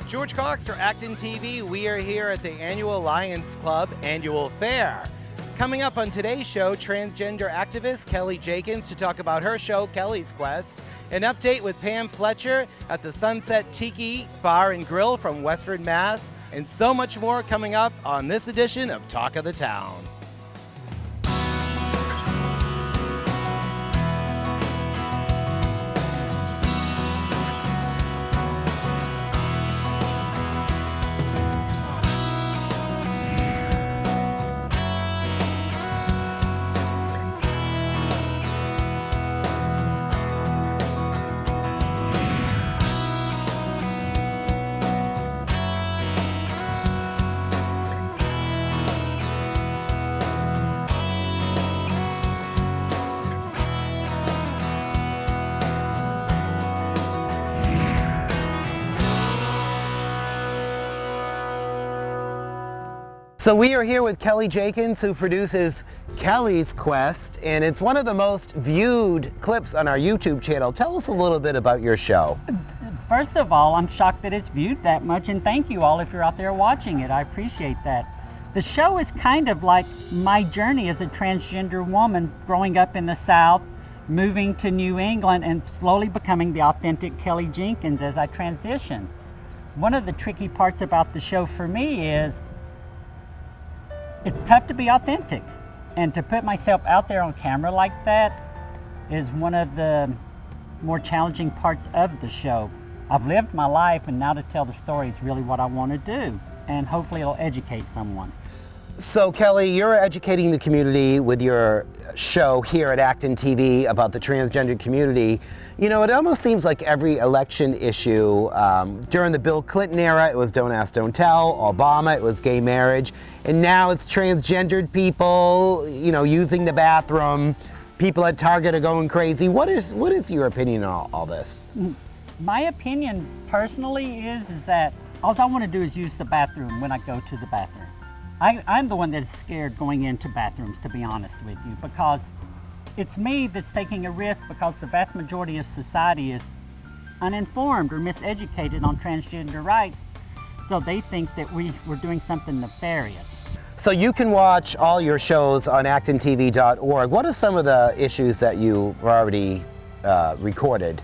George Cox for Actontv. We are here at the annual Lions Club Annual Fair. Coming up on today's show, transgender activist Kelly Jenkins to talk about her show, Kelly's Quest. An update with Pam Fletcher at the Sunset Tiki Bar and Grill from Westford, Mass. And so much more coming up on this edition of Talk of the Town. So we are here with Kelly Jenkins, who produces Kelly's Quest, and it's one of the most viewed clips on our YouTube channel. Tell us a little bit about your show. First of all, I'm shocked that it's viewed that much, and thank you all if you're out there watching it. I appreciate that. The show is kind of like my journey as a transgender woman growing up in the South, moving to New England, and slowly becoming the authentic Kelly Jenkins as I transition. One of the tricky parts about the show for me is it's tough to be authentic, and to put myself out there on camera like that is one of the more challenging parts of the show. I've lived my life, and now to tell the story is really what I want to do, and hopefully it'll educate someone. So Kelly, you're educating the community with your show here at Actontv about the transgender community. You know, it almost seems like every election issue, during the Bill Clinton era, it was don't ask, don't tell. Obama, it was gay marriage. And now it's transgendered people, you know, using the bathroom. People at Target are going crazy. What is your opinion on all this? My opinion personally is that all I want to do is use the bathroom when I go to the bathroom. I'm the one that is scared going into bathrooms, to be honest with you, because it's me that's taking a risk, because the vast majority of society is uninformed or miseducated on transgender rights, so they think that we're doing something nefarious. So you can watch all your shows on actontv.org. What are some of the issues that you've already recorded?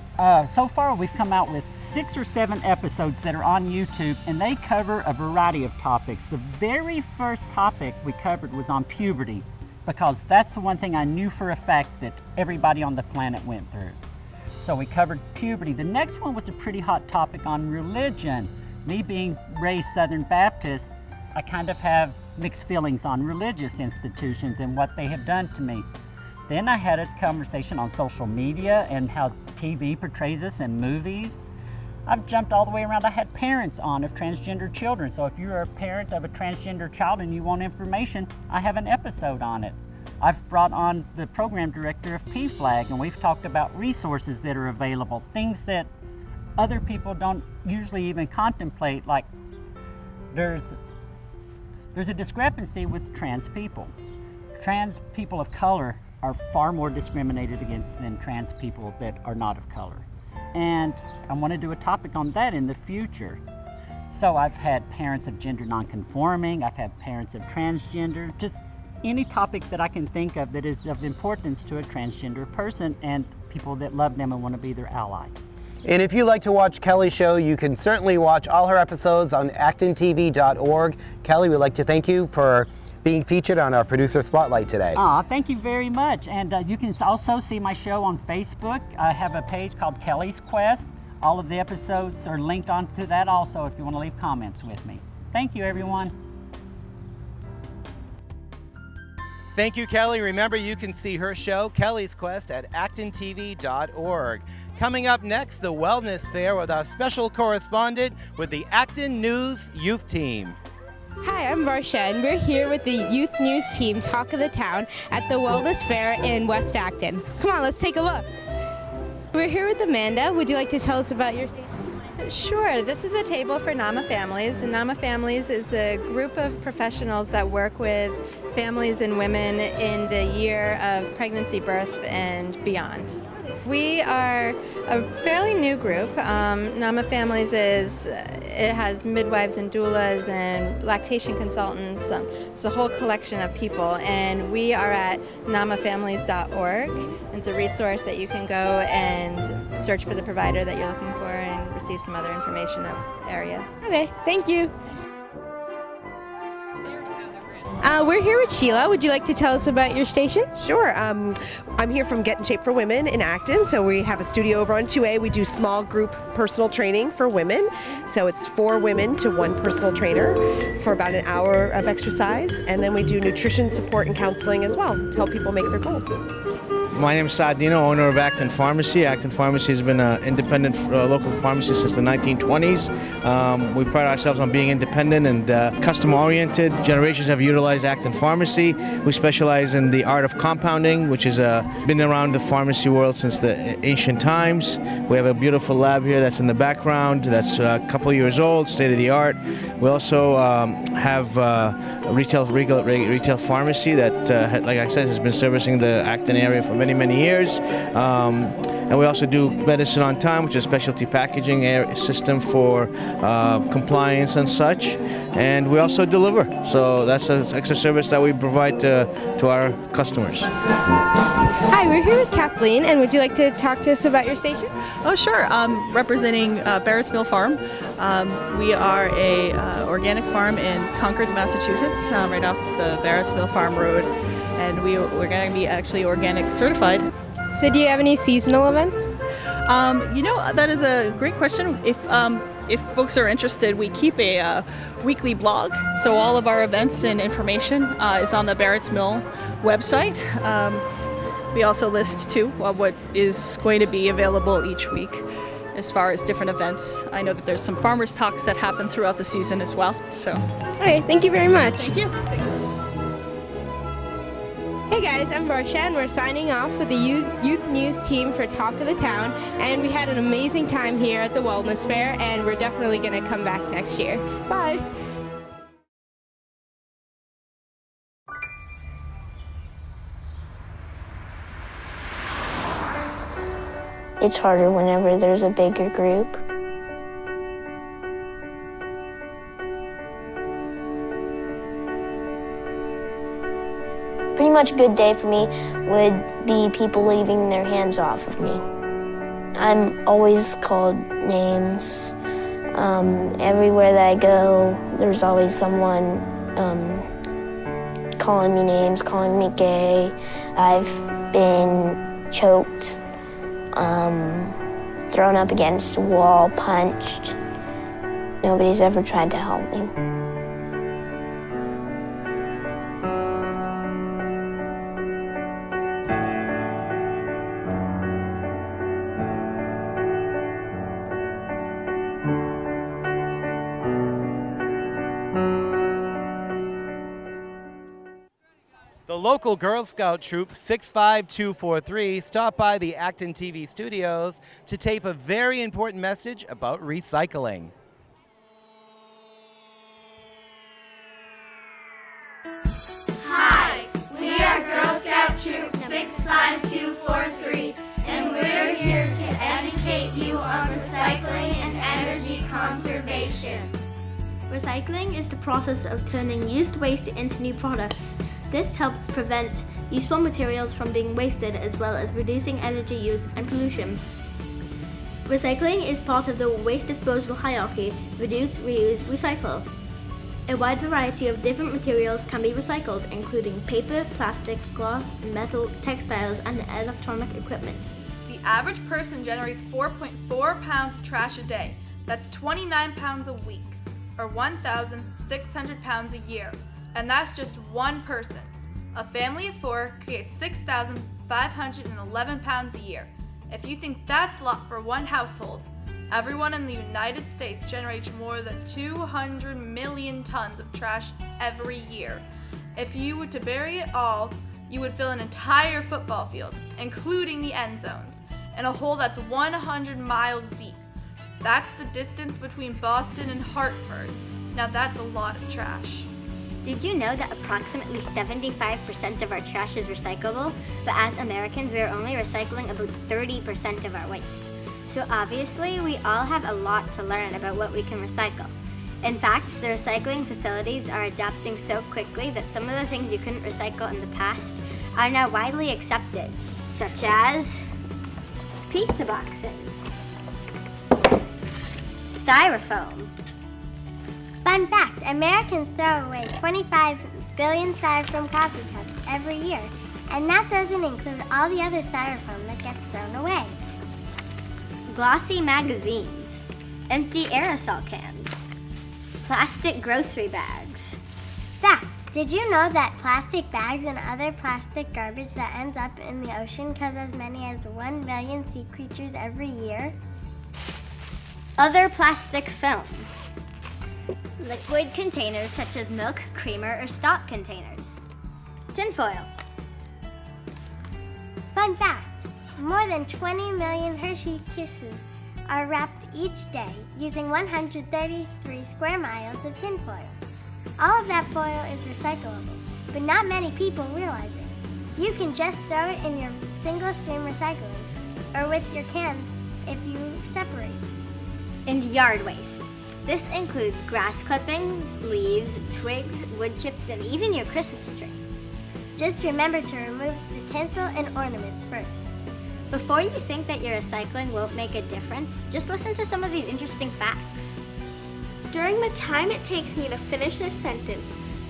So far we've come out with 6 or 7 episodes that are on YouTube, and they cover a variety of topics. The very first topic we covered was on puberty, because that's the one thing I knew for a fact that everybody on the planet went through. So we covered puberty. The next one was a pretty hot topic on religion. Me being raised Southern Baptist, I kind of have mixed feelings on religious institutions and what they have done to me. Then I had a conversation on social media and how TV portrays us in movies. I've jumped all the way around. I had parents on of transgender children. So if you're a parent of a transgender child and you want information, I have an episode on it. I've brought on the program director of PFLAG, and we've talked about resources that are available, things that other people don't usually even contemplate, like there's a discrepancy with trans people. Trans people of color are far more discriminated against than trans people that are not of color. And I want to do a topic on that in the future. So I've had parents of gender nonconforming, I've had parents of transgender, just any topic that I can think of that is of importance to a transgender person and people that love them and want to be their ally. And if you like to watch Kelly's show, you can certainly watch all her episodes on actontv.org. Kelly, we'd like to thank you for being featured on our Producer Spotlight today. Thank you very much. And you can also see my show on Facebook. I have a page called Kelly's Quest. All of the episodes are linked onto that also if you want to leave comments with me. Thank you, everyone. Thank you, Kelly. Remember, you can see her show, Kelly's Quest, at actontv.org. Coming up next, the Wellness Fair with our special correspondent with the Acton News Youth Team. Hi, I'm Varsha, and we're here with the Youth News Team, Talk of the Town, at the Wellness Fair in West Acton. Come on, let's take a look. We're here with Amanda. Would you like to tell us about your station? Sure. This is a table for NAMA Families, and NAMA Families is a group of professionals that work with families and women in the year of pregnancy, birth, and beyond. We are a fairly new group. Nama Families it has midwives and doulas and lactation consultants. There's a whole collection of people, and we are at namafamilies.org. It's a resource that you can go and search for the provider that you're looking for and receive some other information of area. Okay, thank you. We're here with Sheila. Would you like to tell us about your station? Sure. I'm here from Get in Shape for Women in Acton. So we have a studio over on 2A. We do small group personal training for women. So it's 4 women to 1 personal trainer for about an hour of exercise. And then we do nutrition support and counseling as well to help people make their goals. My name is Sadino, owner of Acton Pharmacy. Acton Pharmacy has been an independent local pharmacy since the 1920s. We pride ourselves on being independent and customer-oriented. Generations have utilized Acton Pharmacy. We specialize in the art of compounding, which has been around the pharmacy world since the ancient times. We have a beautiful lab here that's in the background, that's a couple years old, state-of-the-art. We also have a retail pharmacy that, like I said, has been servicing the Acton area for many years. And we also do medicine on time, which is a specialty packaging system for compliance and such. And we also deliver. So that's an extra service that we provide to our customers. Hi, we're here with Kathleen, and would you like to talk to us about your station? Oh, sure. Representing Barrett's Mill Farm. We are a organic farm in Concord, Massachusetts, right off the Barrett's Mill Farm Road. And we're going to be actually organic certified. So do you have any seasonal events? That is a great question. If folks are interested, we keep a weekly blog. So all of our events and information is on the Barrett's Mill website. We also list, too, what is going to be available each week as far as different events. I know that there's some farmers' talks that happen throughout the season as well. So. Okay, thank you very much. Thank you. Hey guys, I'm Varsha, and we're signing off with the youth news team for Talk of the Town, and we had an amazing time here at the Wellness Fair, and we're definitely going to come back next year. Bye! It's harder whenever there's a bigger group. Pretty much a good day for me would be people leaving their hands off of me. I'm always called names. Everywhere that I go, there's always someone calling me names, calling me gay. I've been choked, thrown up against a wall, punched. Nobody's ever tried to help me. The local Girl Scout troop 65243 stopped by the Acton TV studios to tape a very important message about recycling. Hi, we are Girl Scout Troop 65243, and we're here to educate you on recycling and energy conservation. Recycling is the process of turning used waste into new products. This helps prevent useful materials from being wasted, as well as reducing energy use and pollution. Recycling is part of the waste disposal hierarchy: reduce, reuse, recycle. A wide variety of different materials can be recycled, including paper, plastic, glass, metal, textiles, and electronic equipment. The average person generates 4.4 pounds of trash a day. That's 29 pounds a week, or 1,600 pounds a year. And that's just one person. A family of 4 creates 6,511 pounds a year. If you think that's a lot for one household, everyone in the United States generates more than 200 million tons of trash every year. If you were to bury it all, you would fill an entire football field, including the end zones, in a hole that's 100 miles deep. That's the distance between Boston and Hartford. Now that's a lot of trash. Did you know that approximately 75% of our trash is recyclable? But as Americans, we are only recycling about 30% of our waste. So obviously, we all have a lot to learn about what we can recycle. In fact, the recycling facilities are adapting so quickly that some of the things you couldn't recycle in the past are now widely accepted, such as pizza boxes, styrofoam. Fun fact, Americans throw away 25 billion styrofoam coffee cups every year, and that doesn't include all the other styrofoam that gets thrown away. Glossy magazines, empty aerosol cans, plastic grocery bags. Fact, did you know that plastic bags and other plastic garbage that ends up in the ocean cause as many as 1 million sea creatures every year? Other plastic film. Liquid containers such as milk, creamer, or stock containers. Tinfoil. Fun fact, more than 20 million Hershey Kisses are wrapped each day using 133 square miles of tinfoil. All of that foil is recyclable, but not many people realize it. You can just throw it in your single stream recycling, or with your cans if you separate. And yard waste. This includes grass clippings, leaves, twigs, wood chips, and even your Christmas tree. Just remember to remove the tinsel and ornaments first. Before you think that your recycling won't make a difference, just listen to some of these interesting facts. During the time it takes me to finish this sentence,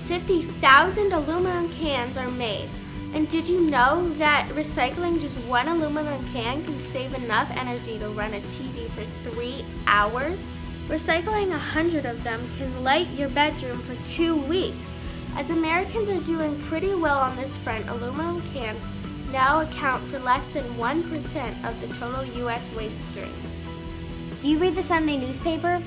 50,000 aluminum cans are made. And did you know that recycling just one aluminum can can save enough energy to run a TV for 3 hours? Recycling 100 of them can light your bedroom for 2 weeks. As Americans are doing pretty well on this front, aluminum cans now account for less than 1% of the total U.S. waste stream. Do you read the Sunday newspaper?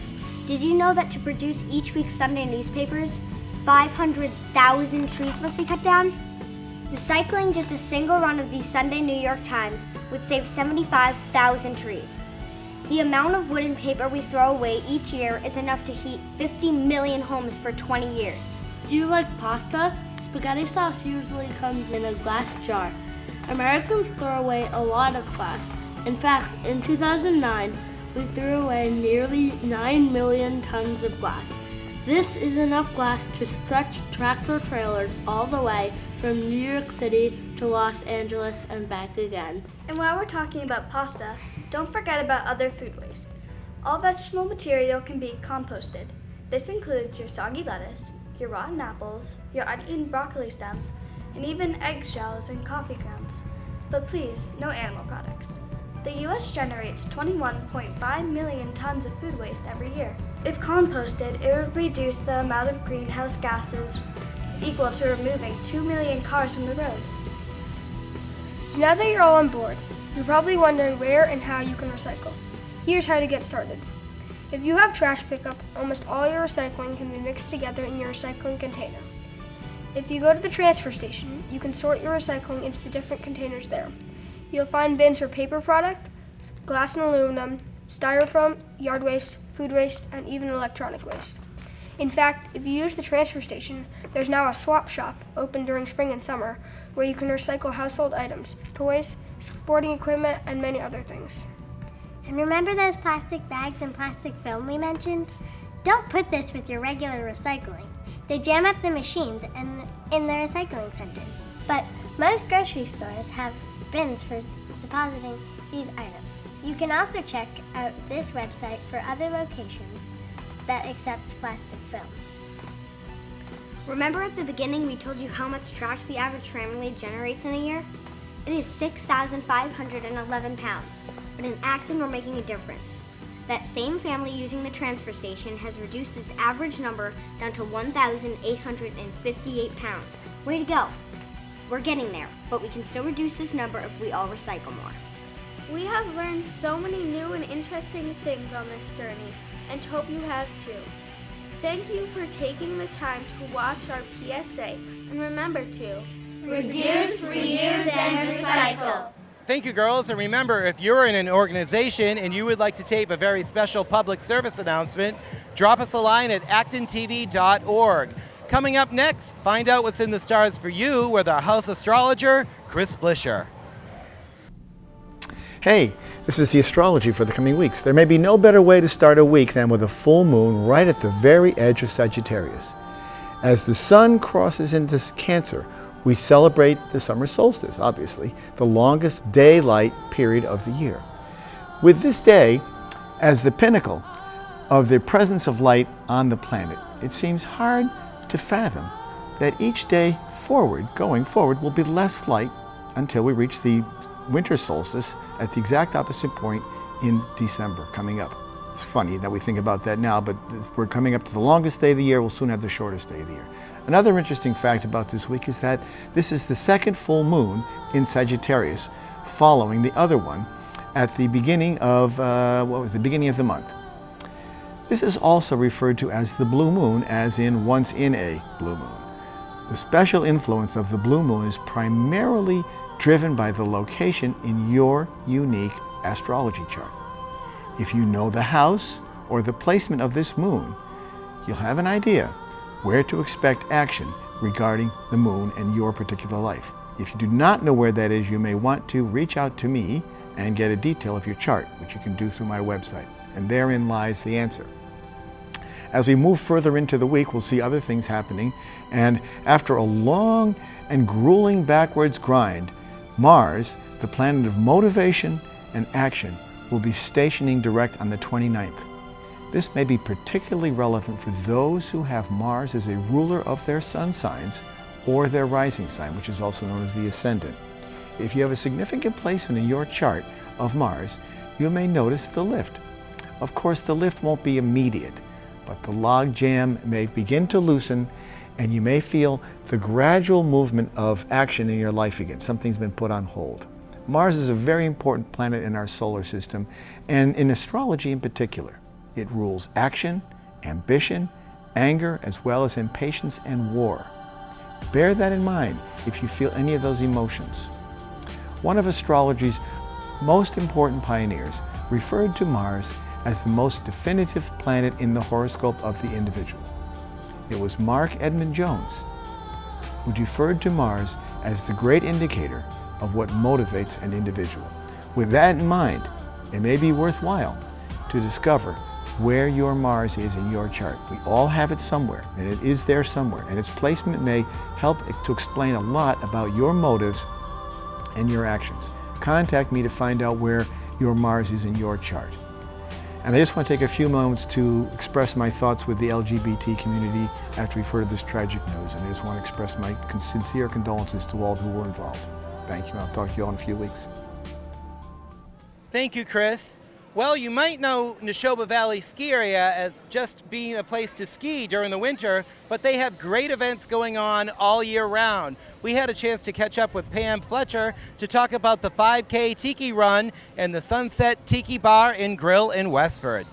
Did you know that to produce each week's Sunday newspapers, 500,000 trees must be cut down? Recycling just a single run of these Sunday New York Times would save 75,000 trees. The amount of wood and paper we throw away each year is enough to heat 50 million homes for 20 years. Do you like pasta? Spaghetti sauce usually comes in a glass jar. Americans throw away a lot of glass. In fact, in 2009, we threw away nearly 9 million tons of glass. This is enough glass to stretch tractor trailers all the way from New York City to Los Angeles and back again. And while we're talking about pasta, don't forget about other food waste. All vegetable material can be composted. This includes your soggy lettuce, your rotten apples, your uneaten broccoli stems, and even eggshells and coffee grounds. But please, no animal products. The U.S. generates 21.5 million tons of food waste every year. If composted, it would reduce the amount of greenhouse gases equal to removing 2 million cars from the road. So now that you're all on board, you're probably wondering where and how you can recycle. Here's how to get started. If you have trash pickup, almost all your recycling can be mixed together in your recycling container. If you go to the transfer station, you can sort your recycling into the different containers there. You'll find bins for paper product, glass and aluminum, styrofoam, yard waste, food waste, and even electronic waste. In fact, if you use the transfer station, there's now a swap shop open during spring and summer where you can recycle household items, toys, sporting equipment, and many other things. And remember those plastic bags and plastic film we mentioned? Don't put this with your regular recycling. They jam up the machines in the recycling centers. But most grocery stores have bins for depositing these items. You can also check out this website for other locations that accept plastic film. Remember at the beginning we told you how much trash the average family generates in a year? It is 6,511 pounds, but in Acton we're making a difference. That same family using the transfer station has reduced this average number down to 1,858 pounds. Way to go! We're getting there, but we can still reduce this number if we all recycle more. We have learned so many new and interesting things on this journey, and hope you have too. Thank you for taking the time to watch our PSA, and remember to reduce, reuse, and recycle. Thank you, girls. And remember, if you're in an organization and you would like to tape a very special public service announcement, drop us a line at actontv.org. Coming up next, find out what's in the stars for you with our house astrologer, Chris Fletcher. Hey, this is the astrology for the coming weeks. There may be no better way to start a week than with a full moon right at the very edge of Sagittarius. As the sun crosses into Cancer, we celebrate the summer solstice, obviously, the longest daylight period of the year. With this day as the pinnacle of the presence of light on the planet, it seems hard to fathom that each day going forward, will be less light until we reach the winter solstice at the exact opposite point in December coming up. It's funny that we think about that now, but we're coming up to the longest day of the year. We'll soon have the shortest day of the year. Another interesting fact about this week is that this is the second full moon in Sagittarius, following the other one at the beginning of the beginning of the month. This is also referred to as the blue moon, as in once in a blue moon. The special influence of the blue moon is primarily driven by the location in your unique astrology chart. If you know the house or the placement of this moon, you'll have an idea where to expect action regarding the moon and your particular life. If you do not know where that is, you may want to reach out to me and get a detail of your chart, which you can do through my website. And therein lies the answer. As we move further into the week, we'll see other things happening. And after a long and grueling backwards grind, Mars, the planet of motivation and action, will be stationing direct on the 29th. This may be particularly relevant for those who have Mars as a ruler of their sun signs or their rising sign, which is also known as the ascendant. If you have a significant placement in your chart of Mars, you may notice the lift. Of course, the lift won't be immediate, but the log jam may begin to loosen, and you may feel the gradual movement of action in your life again. Something's been put on hold. Mars is a very important planet in our solar system, and in astrology in particular. It rules action, ambition, anger, as well as impatience and war. Bear that in mind if you feel any of those emotions. One of astrology's most important pioneers referred to Mars as the most definitive planet in the horoscope of the individual. It was Mark Edmund Jones who referred to Mars as the great indicator of what motivates an individual. With that in mind, it may be worthwhile to discover where your Mars is in your chart. We all have it somewhere, and it is there somewhere, and its placement may help to explain a lot about your motives and your actions. Contact me to find out where your Mars is in your chart. And I just want to take a few moments to express my thoughts with the LGBT community after we've heard this tragic news, and I just want to express my sincere condolences to all who were involved. Thank you. I'll talk to you all in a few weeks. Thank you, Chris. Well, you might know Nashoba Valley Ski Area as just being a place to ski during the winter, but they have great events going on all year round. We had a chance to catch up with Pam Fletcher to talk about the 5K Tiki Run and the Sunset Tiki Bar and Grill in Westford.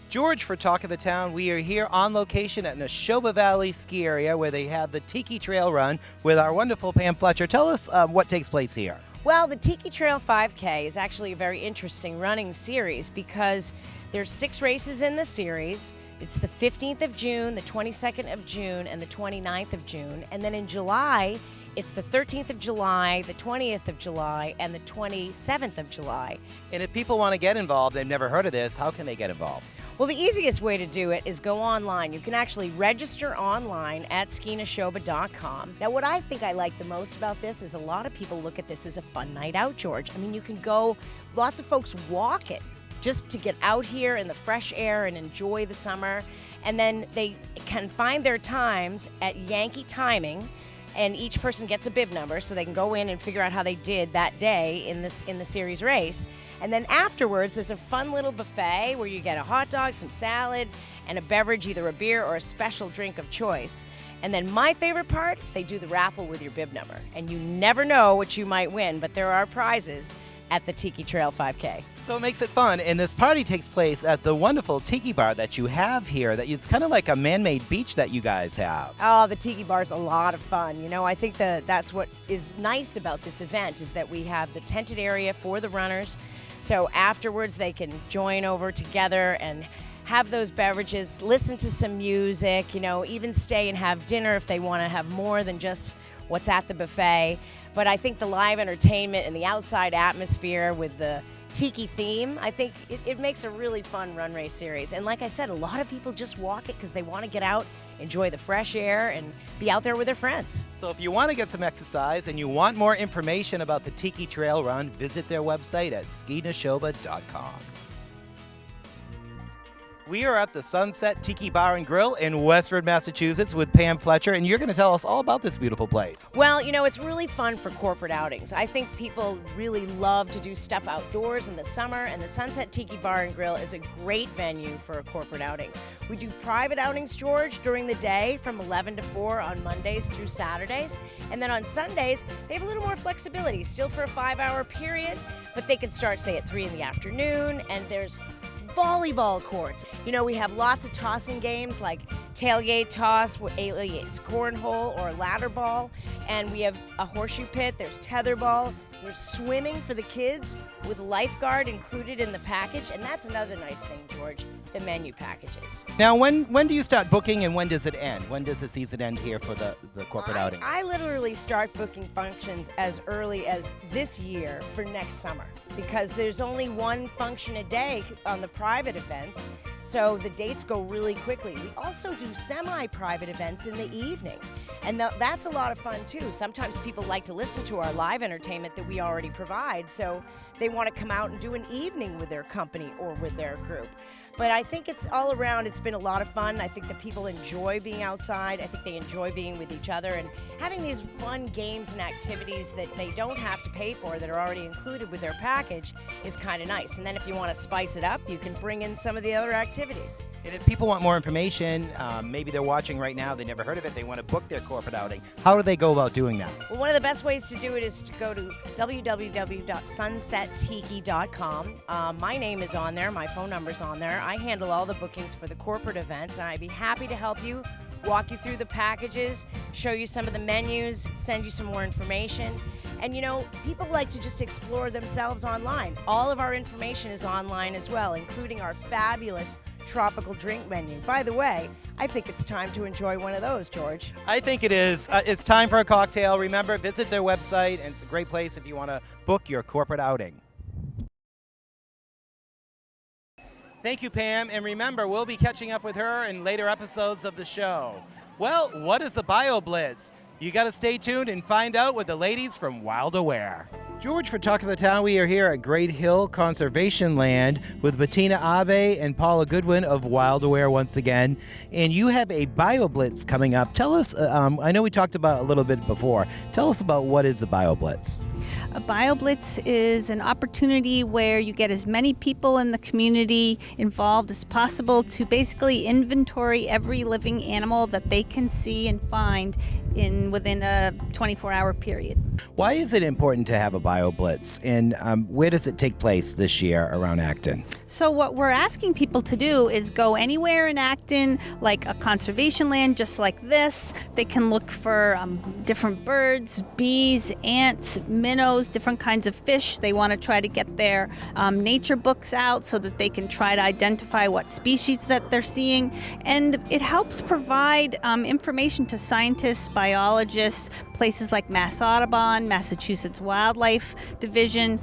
George for Talk of the Town. We are here on location at Nashoba Valley Ski Area where they have the Tiki Trail Run with our wonderful Pam Fletcher. Tell us what takes place here. Well, the Tiki Trail 5K is actually a very interesting running series because there's 6 races in the series. It's the 15th of June, the 22nd of June, and the 29th of June. And then in July, it's the 13th of July, the 20th of July, and the 27th of July. And if people want to get involved, they've never heard of this, how can they get involved? Well, the easiest way to do it is go online. You can actually register online at skinashoba.com. Now, what I think I like the most about this is a lot of people look at this as a fun night out, George. I mean, you can go, lots of folks walk it just to get out here in the fresh air and enjoy the summer. And then they can find their times at Yankee Timing, and each person gets a bib number so they can go in and figure out how they did that day in the series race. And then afterwards, there's a fun little buffet where you get a hot dog, some salad, and a beverage, either a beer or a special drink of choice. And then my favorite part, they do the raffle with your bib number. And you never know what you might win, but there are prizes at the Tiki Trail 5K. So it makes it fun, and this party takes place at the wonderful Tiki Bar that you have here. That it's kind of like a man-made beach that you guys have. Oh, the Tiki Bar's a lot of fun. You know, I think that's what is nice about this event is that we have the tented area for the runners. So afterwards, they can join over together and have those beverages, listen to some music, you know, even stay and have dinner if they want to have more than just what's at the buffet. But I think the live entertainment and the outside atmosphere with the tiki theme, I think it makes a really fun run race series. And like I said, a lot of people just walk it because they want to get out, enjoy the fresh air, and be out there with their friends. So if you want to get some exercise and you want more information about the Tiki Trail Run, visit their website at skinashoba.com. We are at the Sunset Tiki Bar and Grill in Westford, Massachusetts with Pam Fletcher, and you're going to tell us all about this beautiful place. Well, you know, it's really fun for corporate outings. I think people really love to do stuff outdoors in the summer, and the Sunset Tiki Bar and Grill is a great venue for a corporate outing. We do private outings, George, during the day from 11 to 4 on Mondays through Saturdays, and then on Sundays, they have a little more flexibility, still for a 5-hour period, but they could start, say, at 3 in the afternoon, and there's volleyball courts. You know, we have lots of tossing games like tailgate toss, alias cornhole or ladder ball, and we have a horseshoe pit, there's tetherball, there's swimming for the kids with lifeguard included in the package, and that's another nice thing, George, the menu packages. Now, when do you start booking and when does it end? When does the season end here for the corporate outing? I literally start booking functions as early as this year for next summer because there's only one function a day on the private events, so the dates go really quickly. We also do semi-private events in the evening, and that's a lot of fun too. Sometimes people like to listen to our live entertainment that we already provide, so they want to come out and do an evening with their company or with their group. But I think it's all around, it's been a lot of fun. I think that people enjoy being outside. I think they enjoy being with each other and having these fun games and activities that they don't have to pay for, that are already included with their package, is kind of nice. And then if you want to spice it up, you can bring in some of the other activities. And if people want more information, maybe they're watching right now, they never heard of it, they want to book their corporate outing, how do they go about doing that? Well, one of the best ways to do it is to go to www.sunsettiki.com. My name is on there, my phone number's on there. I handle all the bookings for the corporate events, and I'd be happy to help you, walk you through the packages, show you some of the menus, send you some more information. And you know, people like to just explore themselves online. All of our information is online as well, including our fabulous tropical drink menu. By the way, I think it's time to enjoy one of those, George. I think it is. It's time for a cocktail. Remember, visit their website, and it's a great place if you want to book your corporate outing. Thank you, Pam, and remember, we'll be catching up with her in later episodes of the show. Well, what is the Bio Blitz? You got to stay tuned and find out with the ladies from Wild Aware. George, for Talk of the Town, we are here at Great Hill Conservation Land with Bettina Abe and Paula Goodwin of Wild Aware once again. And you have a Bio Blitz coming up. Tell us, I know we talked about it a little bit before. Tell us about what is a Bio Blitz. A Bio Blitz is an opportunity where you get as many people in the community involved as possible to basically inventory every living animal that they can see and find within a 24-hour period. Why is it important to have a Bio Blitz, and where does it take place this year around Acton? So what we're asking people to do is go anywhere in Acton, like a conservation land just like this. They can look for different birds, bees, ants, minnows, different kinds of fish. They want to try to get their nature books out so that they can try to identify what species that they're seeing. And it helps provide information to scientists, biologists, places like Mass Audubon, Massachusetts Wildlife Division,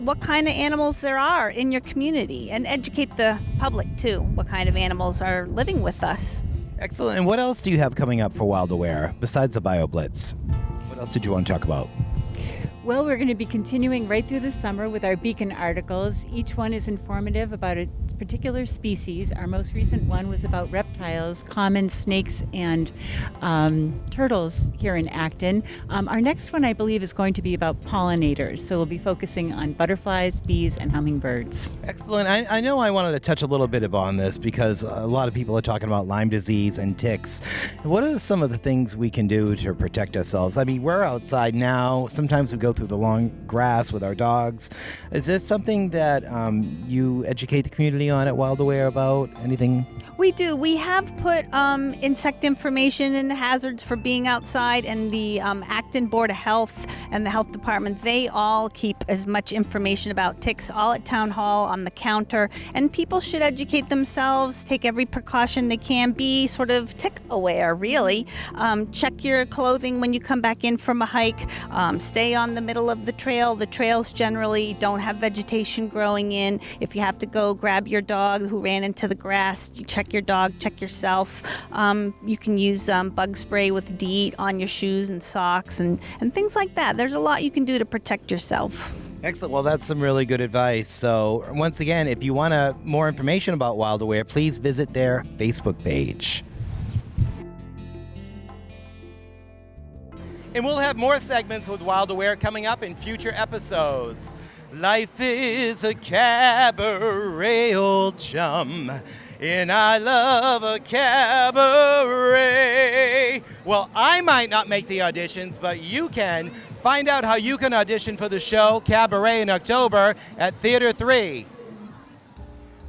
what kind of animals there are in your community, and educate the public too, what kind of animals are living with us. Excellent. And what else do you have coming up for Wild Aware besides the Bio Blitz? What else did you want to talk about? Well, we're going to be continuing right through the summer with our beacon articles. Each one is informative about a particular species. Our most recent one was about reptiles, common snakes and turtles here in Acton. Our next one, I believe, is going to be about pollinators. So we'll be focusing on butterflies, bees, and hummingbirds. Excellent. I know I wanted to touch a little bit upon this because a lot of people are talking about Lyme disease and ticks. What are some of the things we can do to protect ourselves? I mean, we're outside now. Sometimes we go through the long grass with our dogs. Is this something that you educate the community on at Wild Aware about? Anything? We do. We have put insect information and hazards for being outside, and the Acton Board of Health and the Health Department, they all keep as much information about ticks all at Town Hall on the counter, and people should educate themselves, take every precaution they can, be sort of tick aware, really. Check your clothing when you come back in from a hike. Stay on the middle of the trail. The trails generally don't have vegetation growing in. If you have to go grab your dog who ran into the grass, you check your dog, check yourself. You can use bug spray with DEET on your shoes and socks and things like that. There's a lot you can do to protect yourself. Excellent. Well, that's some really good advice. So once again, if you want more information about Wild Aware, please visit their Facebook page. And we'll have more segments with Wild Aware coming up in future episodes. Life is a cabaret, old chum, and I love a cabaret. Well, I might not make the auditions, but you can. Find out how you can audition for the show Cabaret in October at Theater 3.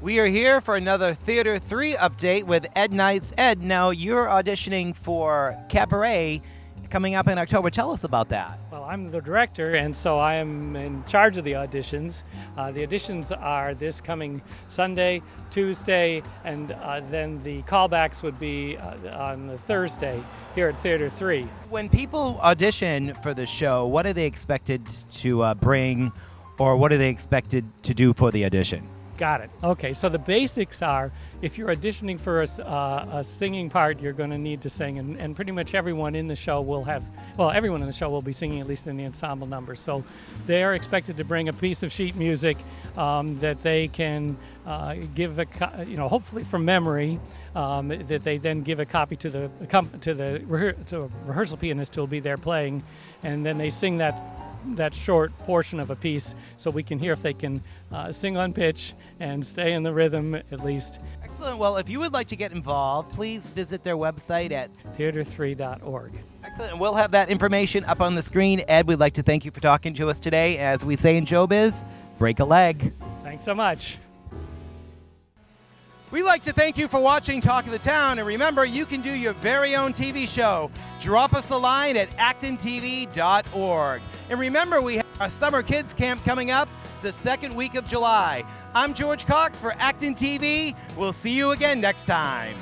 We are here for another Theater 3 update with Ed Knights. Ed, now you're auditioning for Cabaret coming up in October. Tell us about that. Well, I'm the director, and so I am in charge of the auditions. The auditions are this coming Sunday, Tuesday, and then the callbacks would be on the Thursday here at Theater 3. When people audition for the show, what are they expected to bring, or what are they expected to do for the audition? Got it. Okay, so the basics are, if you're auditioning for a singing part, you're going to need to sing, and pretty much everyone in the show will have, well, everyone in the show will be singing, at least in the ensemble numbers. So they are expected to bring a piece of sheet music that they can give, hopefully from memory, that they then give a copy to the rehearsal pianist who will be there playing, and then they sing that short portion of a piece so we can hear if they can sing on pitch and stay in the rhythm at least. Excellent. Well, if you would like to get involved, please visit their website at theater3.org. Excellent. And we'll have that information up on the screen. Ed, we'd like to thank you for talking to us today. As we say in showbiz, break a leg. Thanks so much. We'd like to thank you for watching Talk of the Town, and remember, you can do your very own TV show. Drop us a line at actontv.org. And remember, we have our Summer Kids Camp coming up the second week of July. I'm George Cox for Acton TV. We'll see you again next time.